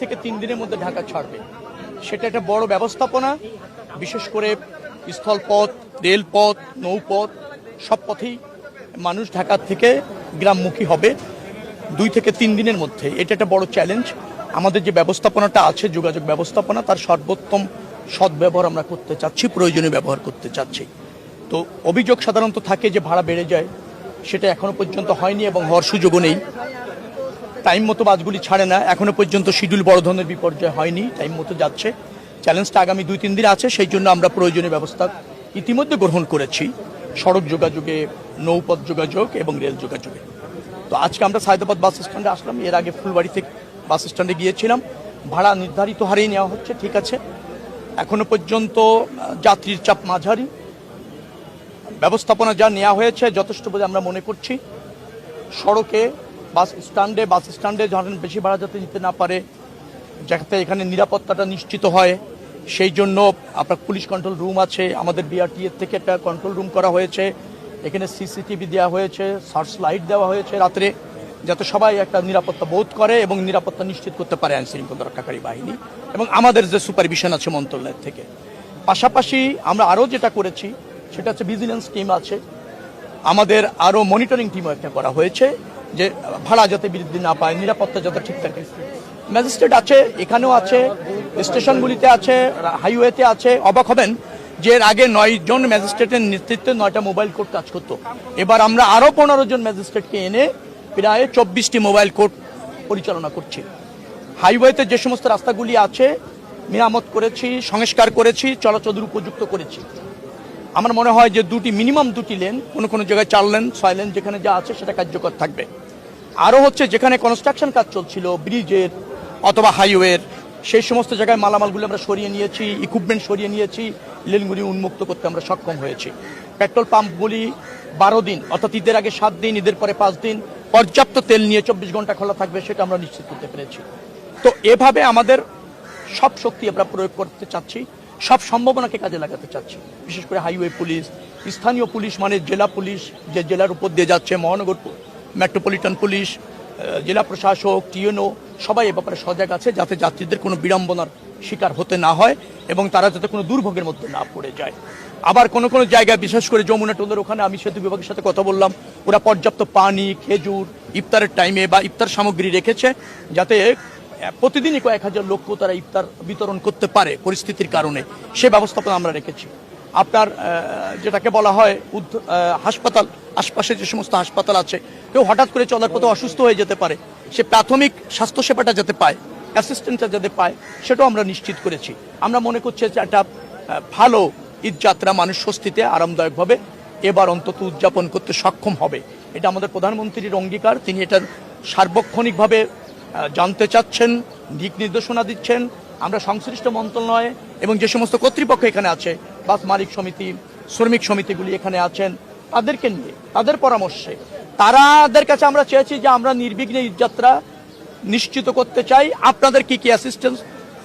থেকে 3 দিনের মধ্যে ঢাকা ছাড়বে, সেটা একটা বড় ব্যবস্থাপনা। বিশেষ করে স্থলপথ, রেলপথ, নৌপথ সব পথেই মানুষ ঢাকা থেকে গ্রামমুখী হবে 2 থেকে 3 দিনের মধ্যে। এটা একটা বড় চ্যালেঞ্জ। আমাদের যে ব্যবস্থাপনাটা আছে, যোগাযোগ ব্যবস্থাপনা, তার সর্বোত্তম সদ্ব্যবহার আমরা করতে চাচ্ছি, প্রয়োজনীয় ব্যবহার করতে চাচ্ছি। তো অভিযোগ সাধারণত থাকে যে ভাড়া বেড়ে যায়, সেটা এখনো পর্যন্ত হয়নি এবং হওয়ার সুযোগও নেই। টাইম মতো বাসগুলি ছাড়ে না, এখনো পর্যন্ত শিডিউল বড় ধরনের বিপর্যয় হয়নি, টাইম মতো যাচ্ছে। চ্যালেঞ্জটা আগামী 2-3 দিন আছে, সেই জন্য আমরা প্রয়োজনীয় ব্যবস্থা ইতিমধ্যে গ্রহণ করেছি সড়ক যোগাযোগে, নৌপথ যোগাযোগ এবং রেল যোগাযোগে। তো আজকে আমরা সায়দাবাদ বাস স্ট্যান্ডে আসলাম, এর আগে ফুলবাড়ি থেকে বাস স্ট্যান্ডে গিয়েছিলাম। ভাড়া নির্ধারিত হারেই নেওয়া হচ্ছে, ঠিক আছে। এখনো পর্যন্ত যাত্রীর চাপ মাঝারি, ব্যবস্থাপনা যা নেওয়া হয়েছে যথেষ্ট বলে আমরা মনে করছি। সড়কে বাস স্ট্যান্ডে যখন বেশি ভাড়া যাতে নিতে না পারে, যাতে এখানে নিরাপত্তাটা নিশ্চিত হয়, সেই জন্য আপনার পুলিশ কন্ট্রোল রুম আছে, আমাদের বিআরটিএর থেকে একটা কন্ট্রোল রুম করা হয়েছে, এখানে সিসিটিভি দেওয়া হয়েছে, সার্চ লাইট দেওয়া হয়েছে রাত্রে, যাতে সবাই একটা নিরাপত্তা বোধ করে এবং নিরাপত্তা নিশ্চিত করতে পারে আইন শৃঙ্খলা রক্ষাকারী বাহিনী এবং আমাদের যে সুপারভিশন আছে মন্ত্রণালয়ের থেকে। পাশাপাশি আমরা আরও যেটা করেছি সেটা হচ্ছে ভিজিলেন্স টিম আছে, আমাদের আরও মনিটরিং টিমও একটা করা হয়েছে, যে ভাড়া যাতে বৃদ্ধি না পায়, নিরাপত্তা যাতে ঠিক থাকে। ম্যাজিস্ট্রেট আছে, এখানেও আছে, স্টেশনগুলিতে আছে, হাইওয়েতে আছে। অবাক হবেন যে এর আগে 9 জন ম্যাজিস্ট্রেটের নেতৃত্বে 9টা মোবাইল কোর্ট কাজ করতো। এবার আমরা আরও 15 জন ম্যাজিস্ট্রেটকে এনে প্রায় 24টি মোবাইল কোর্ট পরিচালনা করছি। হাইওয়েতে যে সমস্ত রাস্তাগুলি আছে মেরামত করেছি, সংস্কার করেছি, চলাচলের উপযুক্ত করেছি। আমার মনে হয় যে মিনিমাম দুটি লেন, কোনো জায়গায় 4 লেন 6 লেন যেখানে যা আছে সেটা কার্যকর থাকবে। আরও হচ্ছে যেখানে কনস্ট্রাকশন কাজ চলছিল ব্রিজের অথবা হাইওয়ের, সেই সমস্ত জায়গায় মালামালগুলো আমরা সরিয়ে নিয়েছি, ইকুইপমেন্ট সরিয়ে নিয়েছি, লেনগুলি উন্মুক্ত করতে আমরা সক্ষম হয়েছি। পেট্রোল পাম্পগুলি 12 দিন, অর্থাৎ ঈদের আগে 7 দিন, ঈদের পরে 5 দিন পর্যাপ্ত তেল নিয়ে 24 ঘন্টা খোলা থাকবে, সেটা আমরা নিশ্চিত করতে পেরেছি। তো এভাবে আমাদের সব শক্তি আমরা প্রয়োগ করতে চাচ্ছি, সব সম্ভাবনাকে কাজে লাগাতে চাচ্ছি। বিশেষ করে হাইওয়ে পুলিশ, স্থানীয় পুলিশ মানে জেলা পুলিশ, যে জেলার উপর দিয়ে যাচ্ছে, মহানগর মেট্রোপলিটন পুলিশ, জেলা প্রশাসক, টিএনও, সবাই এ ব্যাপারে সজাগ আছে, যাতে যাত্রীদের কোনো বিড়ম্বনার শিকার হতে না হয় এবং তারা যাতে কোনো দুর্ভোগের মধ্যে না পড়ে যায়। আবার কোনো জায়গায়, বিশেষ করে যমুনা টোলের ওখানে আমি সেতু বিভাগের সাথে কথা বললাম, ওরা পর্যাপ্ত পানি, খেজুর ইফতারের টাইমে বা ইফতার সামগ্রী রেখেছে, যাতে প্রতিদিনই কয়েক হাজার লোককেও তারা ইফতার বিতরণ করতে পারে পরিস্থিতির কারণে। সে ব্যবস্থাপনা আমরা রেখেছি। আপনার যেটাকে বলা হয় হাসপাতাল, আশপাশে যে সমস্ত হাসপাতাল আছে, কেউ হঠাৎ করে চলার পথে অসুস্থ হয়ে যেতে পারে, সে প্রাথমিক স্বাস্থ্যসেবাটা যাতে পায়, অ্যাসিস্ট্যান্টটা যাতে পায়, সেটাও আমরা নিশ্চিত করেছি। আমরা মনে করছি যে একটা ভালো ঈদযাত্রা মানুষ স্বস্তিতে আরামদায়কভাবে এবার অন্তত উদযাপন করতে সক্ষম হবে। এটা আমাদের প্রধানমন্ত্রীর অঙ্গীকার, তিনি এটা সার্বক্ষণিকভাবে জানতে চাচ্ছেন, দিক নির্দেশনা দিচ্ছেন। আমরা সংশ্লিষ্ট মন্ত্রণালয় এবং যে সমস্ত কর্তৃপক্ষ এখানে আছে, বাস মালিক সমিতি, শ্রমিক সমিতিগুলি এখানে আছেন, তাদেরকে নিয়ে, তাদের পরামর্শে, তাদের কাছে আমরা চেয়েছি যে আমরা নির্বিঘ্নে ঈদযাত্রা নিশ্চিত করতে চাই। আপনাদের কি অ্যাসিস্ট্যান্স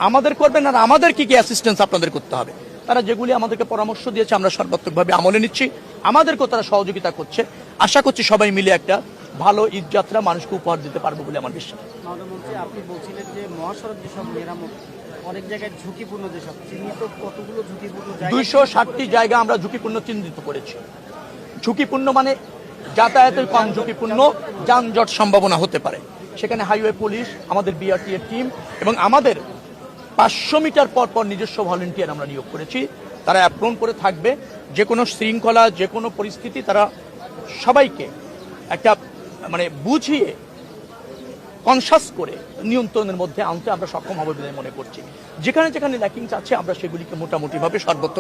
আমাদের করবেন আর আমাদের কি অ্যাসিস্ট্যান্স আপনাদের করতে হবে। তারা যেগুলি আমাদেরকে পরামর্শ দিয়েছে আমরা সর্বাত্মকভাবে আমলে নিচ্ছি, আমাদেরকেও তারা সহযোগিতা করছে। আশা করছি সবাই মিলে একটা ভালো ঈদযাত্রা মানুষকে উপহার দিতে পারবো বলে আমার বিশ্বাস। আপনি বলছিলেন যে মহাসড়ক যেসব মেরামত অনেক জায়গায় ঝুঁকিপূর্ণ, যেসব চিহ্নিত কতগুলো ঝুঁকিপূর্ণ জায়গা, 260টি জায়গা আমরা ঝুঁকিপূর্ণ চিহ্নিত করেছি। ঝুঁকিপূর্ণ মানে যাতায়াতের কম ঝুঁকিপূর্ণ, যানজট সম্ভাবনা হতে পারে, সেখানে হাইওয়ে পুলিশ, আমাদের বিআরটিএর টিম এবং আমাদের 500 মিটার পর পর নিজস্ব ভলেন্টিয়ার আমরা নিয়োগ করেছি। তারা অ্যাপ্রন করে থাকবে, যে কোনো শৃঙ্খলা, যে কোনো পরিস্থিতি তারা সবাইকে একটা বুঝিয়ে কনসাস করে নিয়ন্ত্রণের মধ্যে আনতে আমরা সক্ষম হব বলে মনে করছি। যেখানে যেখানে ল্যাকিংস আছে আমরা সেগুলিকে মোটামুটিভাবে সর্বোচ্চ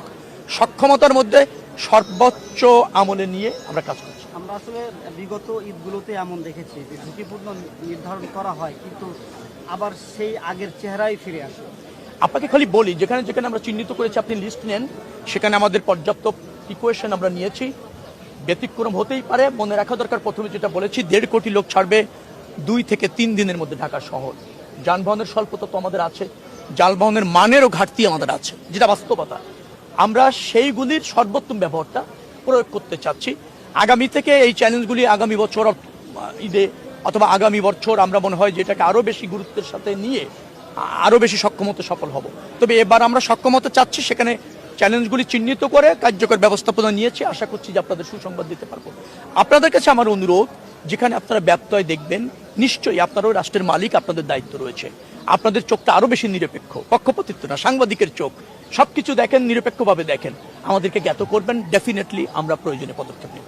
সক্ষমতার মধ্যে সর্বোচ্চ আমলে নিয়ে আমরা কাজ করছি। আমরা আসলে বিগত ঈদগুলোতে এমন দেখেছি যে ঝুঁকিপূর্ণ নির্ধারণ করা হয়, কিন্তু আবার সেই আগের চেহারাই ফিরে আসে। আপনাকে খালি বলি, যেখানে যেখানে আমরা চিহ্নিত করেছি, আপনি লিস্ট নেন, সেখানে আমাদের পর্যাপ্ত প্রিকশন আমরা নিয়েছি। ব্যতিক্রম হতেই পারে, মনে রাখা দরকার, প্রথমে যেটা বলেছি 1.5 কোটি লোক ছাড়বে 2 থেকে 3 দিনের মধ্যে ঢাকা শহর। যানবাহনের স্বল্পতা তো আমাদের আছে, যানবাহনের মানেরও ঘাটতি আমাদের আছে, যেটা বাস্তবতা। আমরা সেইগুলির সর্বোত্তম ব্যবহারটা প্রয়োগ করতে চাচ্ছি। আগামী থেকে এই চ্যালেঞ্জগুলি আগামী বছর ঈদে অথবা আগামী বছর আমরা মনে হয় যেটাকে আরও বেশি গুরুত্বের সাথে নিয়ে আরও বেশি সক্ষমতা সফল হব। তবে এবার আমরা সক্ষমতা চাচ্ছি, সেখানে চ্যালেঞ্জগুলি চিহ্নিত করে কার্যকর ব্যবস্থাপনা নিয়েছি। আশা করছি যে আপনাদের সুসংবাদ দিতে পারবো। আপনাদের কাছে আমার অনুরোধ, যেখানে আপনারা ব্যত্যয় দেখবেন, নিশ্চয়ই আপনারাও রাষ্ট্রের মালিক, আপনাদের দায়িত্ব রয়েছে। আপনাদের চোখটা আরো বেশি নিরপেক্ষ, পক্ষপাতিত্ব না, সাংবাদিকের চোখ, সবকিছু দেখেন, নিরপেক্ষভাবে দেখেন, আমাদেরকে জ্ঞাত করবেন। ডেফিনেটলি আমরা প্রয়োজনীয় পদক্ষেপ নেব।